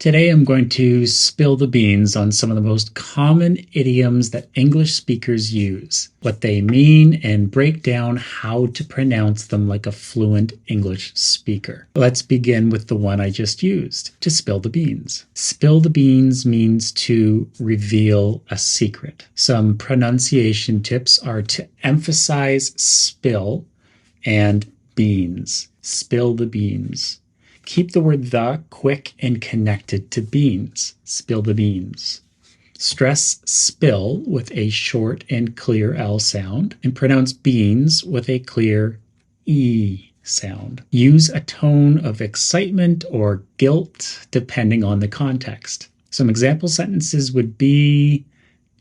Today I'm going to spill the beans on some of the most common idioms that English speakers use, what they mean, and break down how to pronounce them like a fluent English speaker. Let's begin with the one I just used, to spill the beans. Spill the beans means to reveal a secret. Some pronunciation tips are to emphasize spill and beans. Spill the beans. Keep the word the quick and connected to beans. Spill the beans. Stress spill with a short and clear L sound and pronounce beans with a clear E sound. Use a tone of excitement or guilt depending on the context. Some example sentences would be,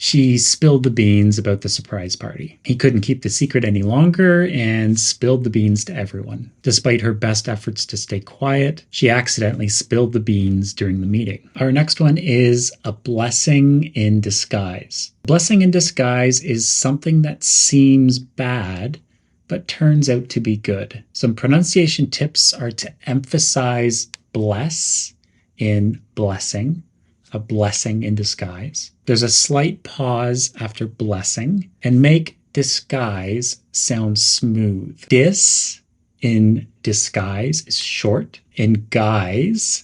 she spilled the beans about the surprise party. He couldn't keep the secret any longer and spilled the beans to everyone. Despite her best efforts to stay quiet, she accidentally spilled the beans during the meeting. Our next one is a blessing in disguise. Blessing in disguise is something that seems bad, but turns out to be good. Some pronunciation tips are to emphasize bless in blessing. A blessing in disguise. There's a slight pause after blessing and make disguise sound smooth. Dis in disguise is short, and guise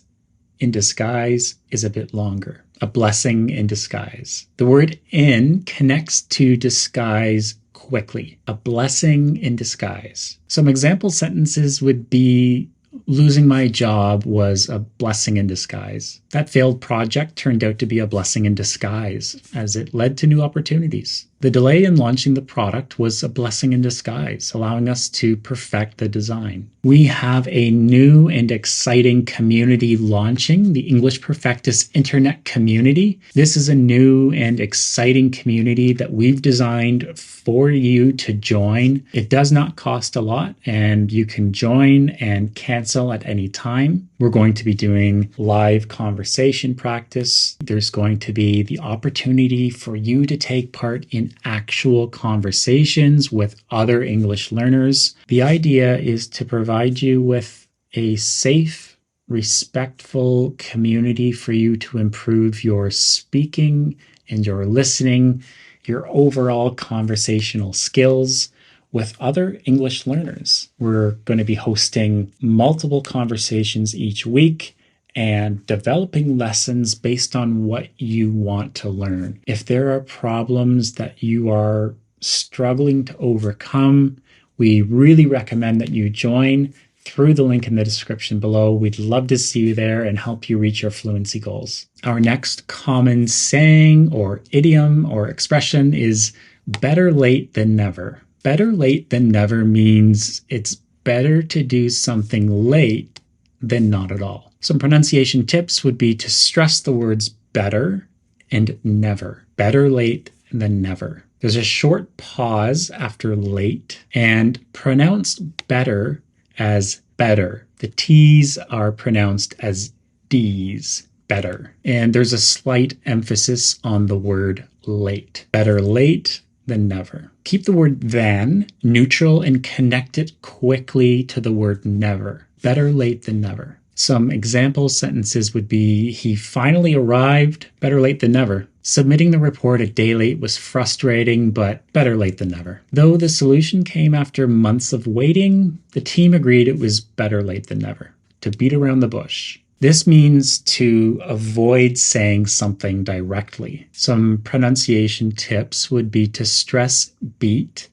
in disguise is a bit longer. A blessing in disguise. The word in connects to disguise quickly. A blessing in disguise. Some example sentences would be, losing my job was a blessing in disguise. That failed project turned out to be a blessing in disguise as it led to new opportunities. The delay in launching the product was a blessing in disguise, allowing us to perfect the design. We have a new and exciting community launching, the English Perfectus Internet Community. This is a new and exciting community that we've designed for you to join. It does not cost a lot, and you can join and cancel at any time. We're going to be doing live conversation practice. There's going to be the opportunity for you to take part in actual conversations with other English learners. The idea is to provide you with a safe, respectful community for you to improve your speaking and your listening, your overall conversational skills with other English learners. We're going to be hosting multiple conversations each week and developing lessons based on what you want to learn. If there are problems that you are struggling to overcome, we really recommend that you join through the link in the description below. We'd love to see you there and help you reach your fluency goals. Our next common saying or idiom or expression is better late than never. Better late than never means it's better to do something late than not at all. Some pronunciation tips would be to stress the words better and never. Better late than never. There's a short pause after late and pronounce better as better. The T's are pronounced as D's, better. And there's a slight emphasis on the word late. Better late than never. Keep the word than neutral and connect it quickly to the word never. Better late than never. Some example sentences would be, he finally arrived, better late than never. Submitting the report a day late was frustrating, but better late than never. Though the solution came after months of waiting, the team agreed it was better late than never. To beat around the bush. This means to avoid saying something directly. Some pronunciation tips would be to stress beat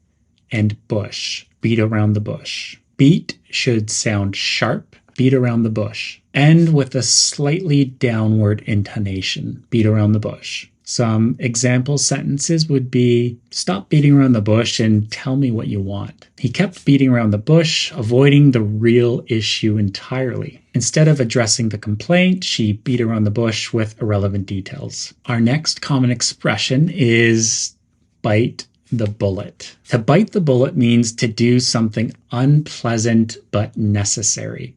and bush. Beat around the bush. Beat should sound sharp. Beat around the bush. End with a slightly downward intonation. Beat around the bush. Some example sentences would be, stop beating around the bush and tell me what you want. He kept beating around the bush, avoiding the real issue entirely. Instead of addressing the complaint, she beat around the bush with irrelevant details. Our next common expression is bite the bullet. To bite the bullet means to do something unpleasant but necessary.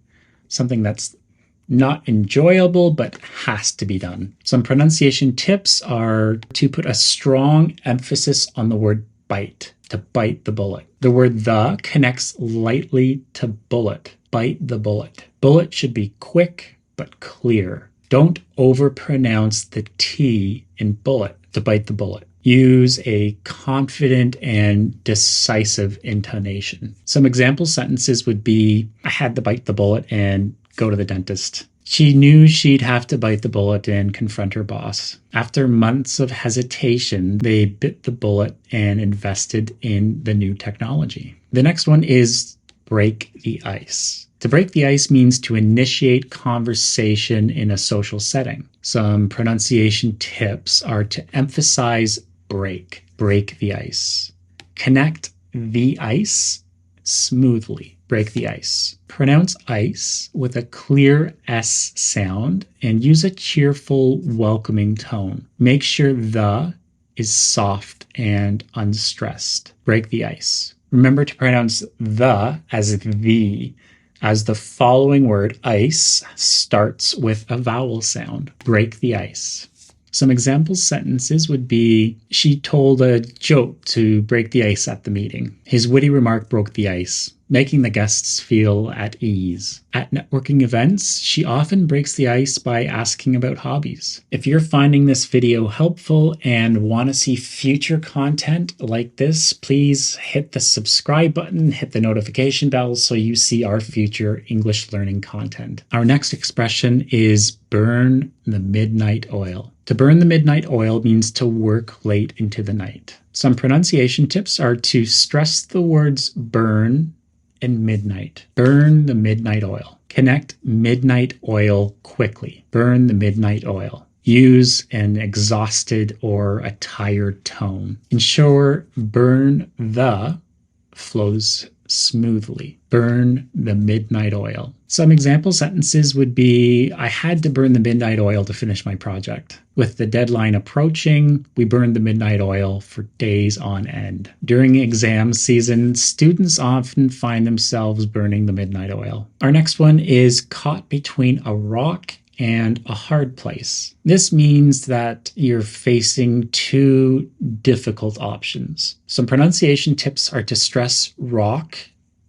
Something that's not enjoyable, but has to be done. Some pronunciation tips are to put a strong emphasis on the word bite, to bite the bullet. The word the connects lightly to bullet. Bite the bullet. Bullet should be quick but clear. Don't overpronounce the T in bullet to bite the bullet. Use a confident and decisive intonation. Some example sentences would be, I had to bite the bullet and go to the dentist. She knew she'd have to bite the bullet and confront her boss. After months of hesitation, they bit the bullet and invested in the new technology. The next one is break the ice. To break the ice means to initiate conversation in a social setting. Some pronunciation tips are to emphasize break the ice. Connect the ice smoothly. Break the ice. Pronounce ice with a clear S sound and use a cheerful, welcoming tone. Make sure the is soft and unstressed. Break the ice. Remember to pronounce the as the, as the following word, ice, starts with a vowel sound. Break the ice. Some example sentences would be, she told a joke to break the ice at the meeting. His witty remark broke the ice, making the guests feel at ease. At networking events, she often breaks the ice by asking about hobbies. If you're finding this video helpful and want to see future content like this, please hit the subscribe button, hit the notification bell so you see our future English learning content. Our next expression is burn the midnight oil. To burn the midnight oil means to work late into the night. Some pronunciation tips are to stress the words burn and midnight. Burn the midnight oil. Connect midnight oil quickly. Burn the midnight oil. Use an exhausted or a tired tone. Ensure burn the flows smoothly. Burn the midnight oil. Some example sentences would be, I had to burn the midnight oil to finish my project. With the deadline approaching, we burned the midnight oil for days on end. During exam season, students often find themselves burning the midnight oil. Our next one is caught between a rock and a hard place. This means that you're facing two difficult options. Some pronunciation tips are to stress rock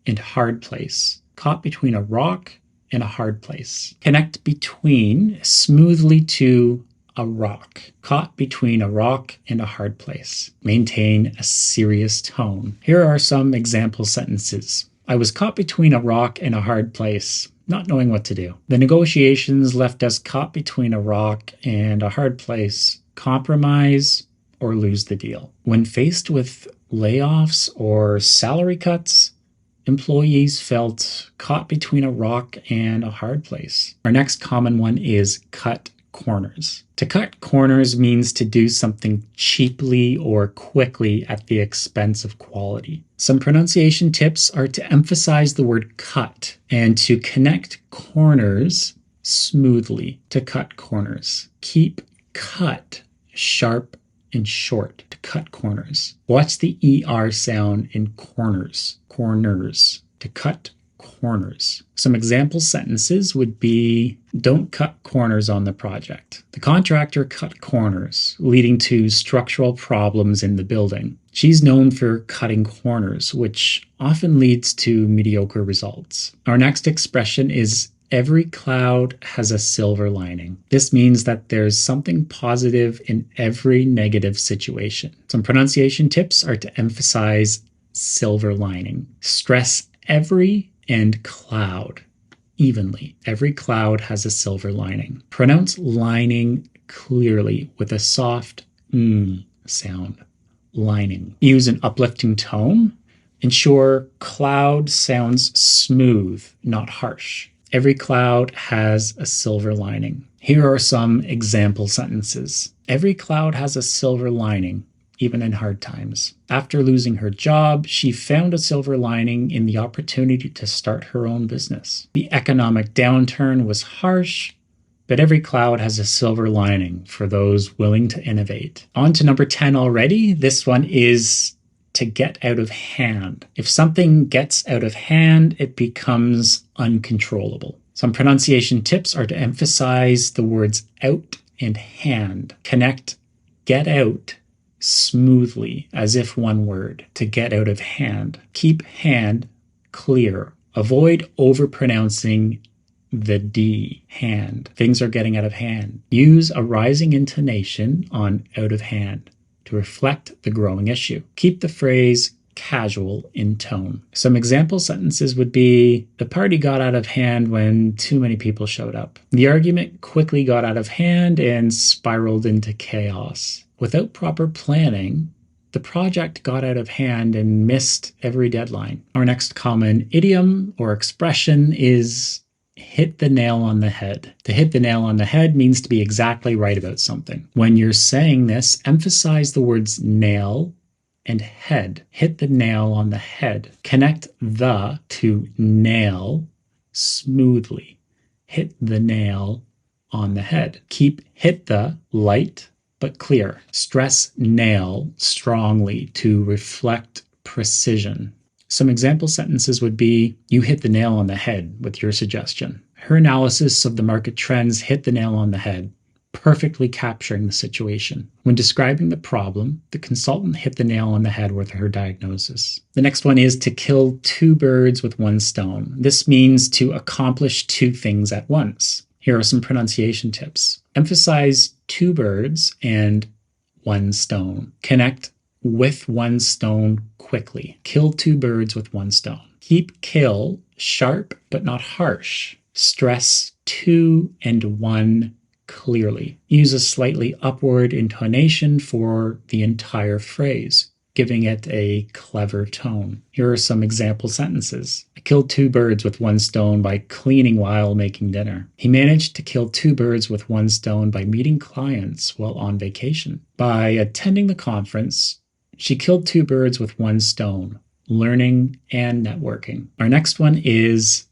and hard place. Caught between a rock and a hard place. Connect between smoothly to a rock. Caught between a rock and a hard place. Maintain a serious tone. Here are some example sentences. I was caught between a rock and a hard place, not knowing what to do. The negotiations left us caught between a rock and a hard place. Compromise or lose the deal. When faced with layoffs or salary cuts, employees felt caught between a rock and a hard place. Our next common one is cut corners. To cut corners means to do something cheaply or quickly at the expense of quality. Some pronunciation tips are to emphasize the word cut and to connect corners smoothly. To cut corners. Keep cut sharp and short. To cut corners. Watch the ER sound in corners. Corners. To cut corners. Some example sentences would be, don't cut corners on the project. The contractor cut corners, leading to structural problems in the building. She's known for cutting corners, which often leads to mediocre results. Our next expression is, every cloud has a silver lining. This means that there's something positive in every negative situation. Some pronunciation tips are to emphasize silver lining. Stress every and cloud evenly. Every cloud has a silver lining. Pronounce lining clearly with a soft sound. Lining. Use an uplifting tone. Ensure cloud sounds smooth, not harsh. Every cloud has a silver lining. Here are some example sentences. Every cloud has a silver lining, even in hard times. After losing her job, she found a silver lining in the opportunity to start her own business. The economic downturn was harsh, but every cloud has a silver lining for those willing to innovate. On to number 10 already. This one is to get out of hand. If something gets out of hand, it becomes uncontrollable. Some pronunciation tips are to emphasize the words out and hand. Connect get out smoothly, as if one word. To get out of hand. Keep hand clear. Avoid overpronouncing the D, hand. Things are getting out of hand. Use a rising intonation on out of hand to reflect the growing issue. Keep the phrase casual in tone. Some example sentences would be, the party got out of hand when too many people showed up. The argument quickly got out of hand and spiraled into chaos. Without proper planning, the project got out of hand and missed every deadline. Our next common idiom or expression is hit the nail on the head. To hit the nail on the head means to be exactly right about something. When you're saying this, emphasize the words nail and head. Hit the nail on the head. Connect the to nail smoothly. Hit the nail on the head. Keep hit the light but clear. Stress nail strongly to reflect precision. Some example sentences would be, you hit the nail on the head with your suggestion. Her analysis of the market trends hit the nail on the head, perfectly capturing the situation. When describing the problem, the consultant hit the nail on the head with her diagnosis. The next one is to kill two birds with one stone. This means to accomplish two things at once. Here are some pronunciation tips. Emphasize two birds and one stone. Connect with one stone quickly. Kill two birds with one stone. Keep kill sharp but not harsh. Stress two and one clearly. Use a slightly upward intonation for the entire phrase, giving it a clever tone. Here are some example sentences. I killed two birds with one stone by cleaning while making dinner. He managed to kill two birds with one stone by meeting clients while on vacation. By attending the conference, she killed two birds with one stone, learning and networking. Our next one is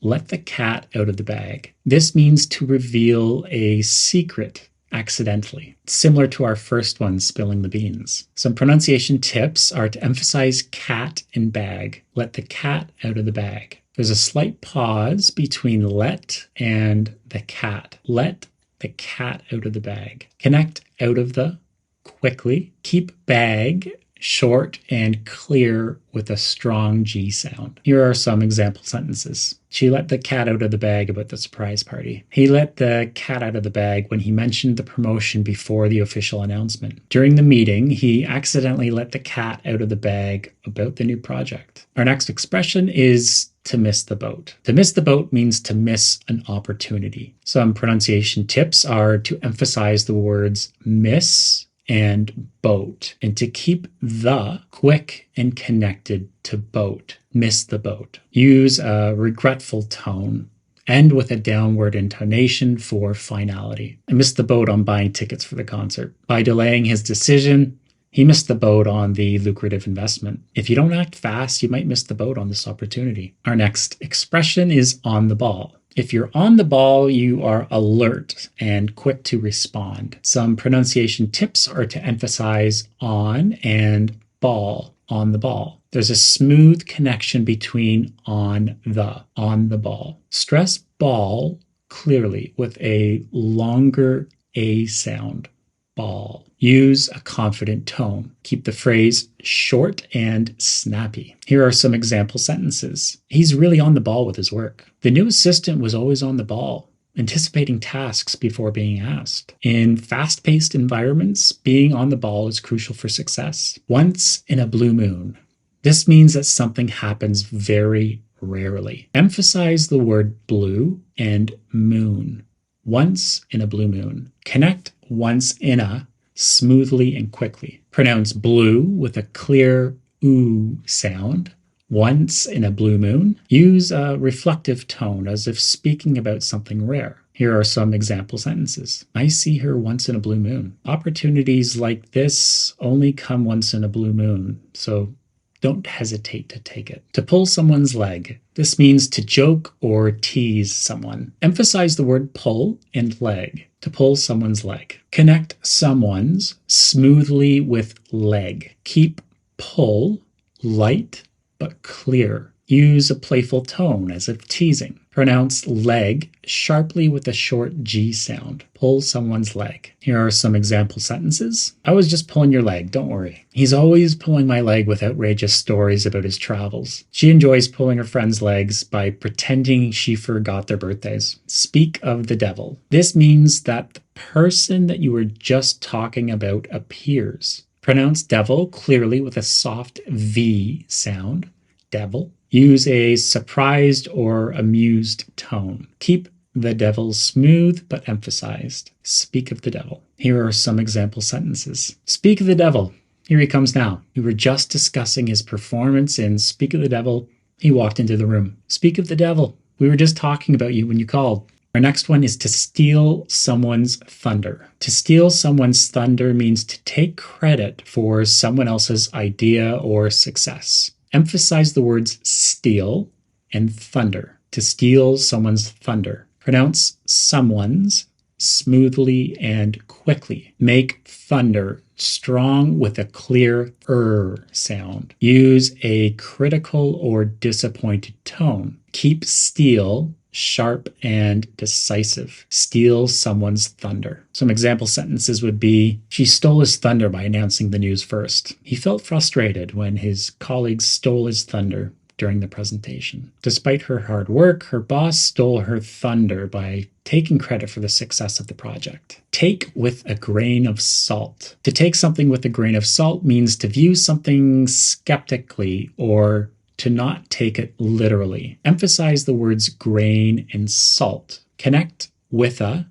let the cat out of the bag. This means to reveal a secret accidentally, similar to our first one, spilling the beans. Some pronunciation tips are to emphasize cat and bag. Let the cat out of the bag. There's a slight pause between let and the cat. Let the cat out of the bag. Connect out of the quickly. Keep bag short and clear with a strong G sound. Here are some example sentences. She let the cat out of the bag about the surprise party. He let the cat out of the bag when he mentioned the promotion before the official announcement. During the meeting, he accidentally let the cat out of the bag about the new project. Our next expression is to miss the boat. To miss the boat means to miss an opportunity. Some pronunciation tips are to emphasize the words miss and boat, and to keep the quick and connected to boat. Miss the boat. Use a regretful tone. End with a downward intonation for finality. I missed the boat on buying tickets for the concert. By delaying his decision, he missed the boat on the lucrative investment. If you don't act fast, you might miss the boat on this opportunity. Our next expression is on the ball. If you're on the ball, you are alert and quick to respond. Some pronunciation tips are to emphasize on and ball, on the ball. There's a smooth connection between on the ball. Stress ball clearly with a longer A sound. Ball. Use a confident tone. Keep the phrase short and snappy. Here are some example sentences. He's really on the ball with his work. The new assistant was always on the ball, anticipating tasks before being asked. In fast-paced environments, being on the ball is crucial for success. Once in a blue moon. This means that something happens very rarely. Emphasize the word blue and moon. Once in a blue moon. Connect once in a smoothly and quickly. Pronounce blue with a clear oo sound. Once in a blue moon. Use a reflective tone as if speaking about something rare. Here are some example sentences. I see her once in a blue moon. Opportunities like this only come once in a blue moon, so don't hesitate to take it. To pull someone's leg. This means to joke or tease someone. Emphasize the word pull and leg. To pull someone's leg. Connect someone's smoothly with leg. Keep pull light but clear. Use a playful tone as if teasing. Pronounce leg sharply with a short G sound. Pull someone's leg. Here are some example sentences. I was just pulling your leg, don't worry. He's always pulling my leg with outrageous stories about his travels. She enjoys pulling her friends' legs by pretending she forgot their birthdays. Speak of the devil. This means that the person that you were just talking about appears. Pronounce devil clearly with a soft V sound. Devil. Use a surprised or amused tone. Keep the devil smooth but emphasized. Speak of the devil. Here are some example sentences. Speak of the devil. Here he comes now. We were just discussing his performance in Speak of the Devil. He walked into the room. Speak of the devil. We were just talking about you when you called. Our next one is to steal someone's thunder. To steal someone's thunder means to take credit for someone else's idea or success. Emphasize the words steal and thunder. To steal someone's thunder. Pronounce someone's smoothly and quickly. Make thunder strong with a clear sound. Use a critical or disappointed tone. Keep steal sharp and decisive. Steal someone's thunder. Some example sentences would be, she stole his thunder by announcing the news first. He felt frustrated when his colleagues stole his thunder during the presentation. Despite her hard work, her boss stole her thunder by taking credit for the success of the project. Take with a grain of salt. To take something with a grain of salt means to view something skeptically or to not take it literally. Emphasize the words grain and salt. Connect with a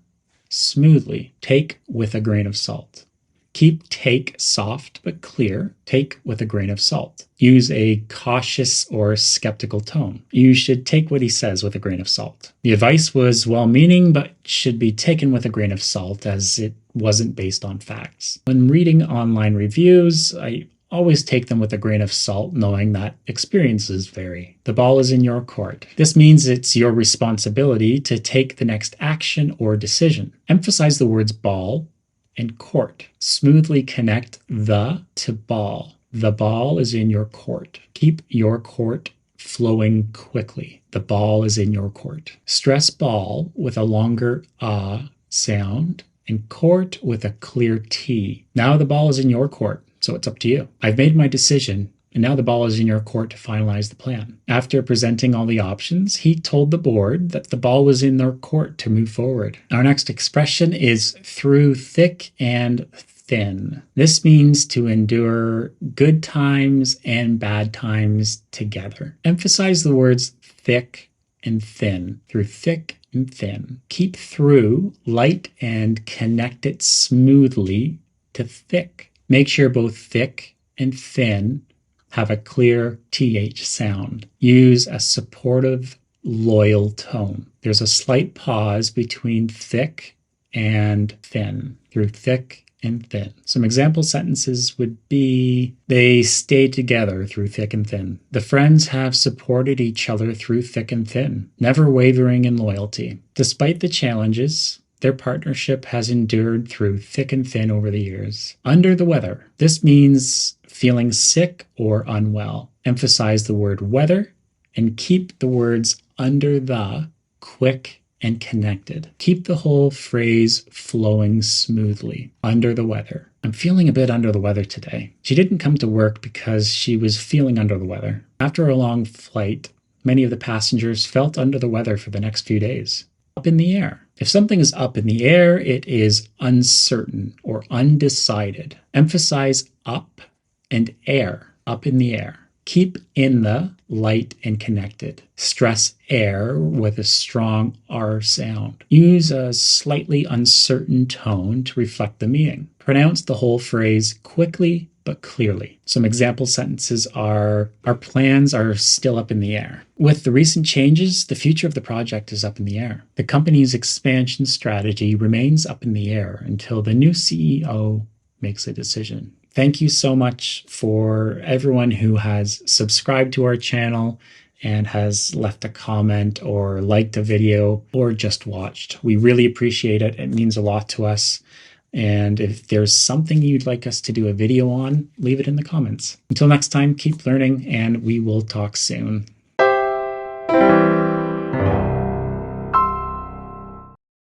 smoothly. Take with a grain of salt. Keep take soft but clear. Take with a grain of salt. Use a cautious or skeptical tone. You should take what he says with a grain of salt. The advice was well-meaning but should be taken with a grain of salt as it wasn't based on facts. When reading online reviews, I always take them with a grain of salt, knowing that experiences vary. The ball is in your court. This means it's your responsibility to take the next action or decision. Emphasize the words ball and court. Smoothly connect the to ball. The ball is in your court. Keep your court flowing quickly. The ball is in your court. Stress ball with a longer sound and court with a clear T. Now the ball is in your court. So it's up to you. I've made my decision, and now the ball is in your court to finalize the plan. After presenting all the options, he told the board that the ball was in their court to move forward. Our next expression is through thick and thin. This means to endure good times and bad times together. Emphasize the words thick and thin. Through thick and thin. Keep through light and connect it smoothly to thick. Make sure both thick and thin have a clear TH sound. Use a supportive, loyal tone. There's a slight pause between thick and thin. Through thick and thin. Some example sentences would be, they stayed together through thick and thin. The friends have supported each other through thick and thin, never wavering in loyalty. Despite the challenges, their partnership has endured through thick and thin over the years. Under the weather. This means feeling sick or unwell. Emphasize the word weather and keep the words under the quick and connected. Keep the whole phrase flowing smoothly. Under the weather. I'm feeling a bit under the weather today. She didn't come to work because she was feeling under the weather. After a long flight, many of the passengers felt under the weather for the next few days. Up in the air. If something is up in the air, it is uncertain or undecided. Emphasize up and air, up in the air. Keep in the light and connected. Stress air with a strong R sound. Use a slightly uncertain tone to reflect the meaning. Pronounce the whole phrase quickly but clearly. Some example sentences are, our plans are still up in the air. With the recent changes, the future of the project is up in the air. The company's expansion strategy remains up in the air until the new CEO makes a decision. Thank you so much for everyone who has subscribed to our channel and has left a comment or liked a video or just watched. We really appreciate it. It means a lot to us. And if there's something you'd like us to do a video on, leave it in the comments. Until next time, keep learning and we will talk soon.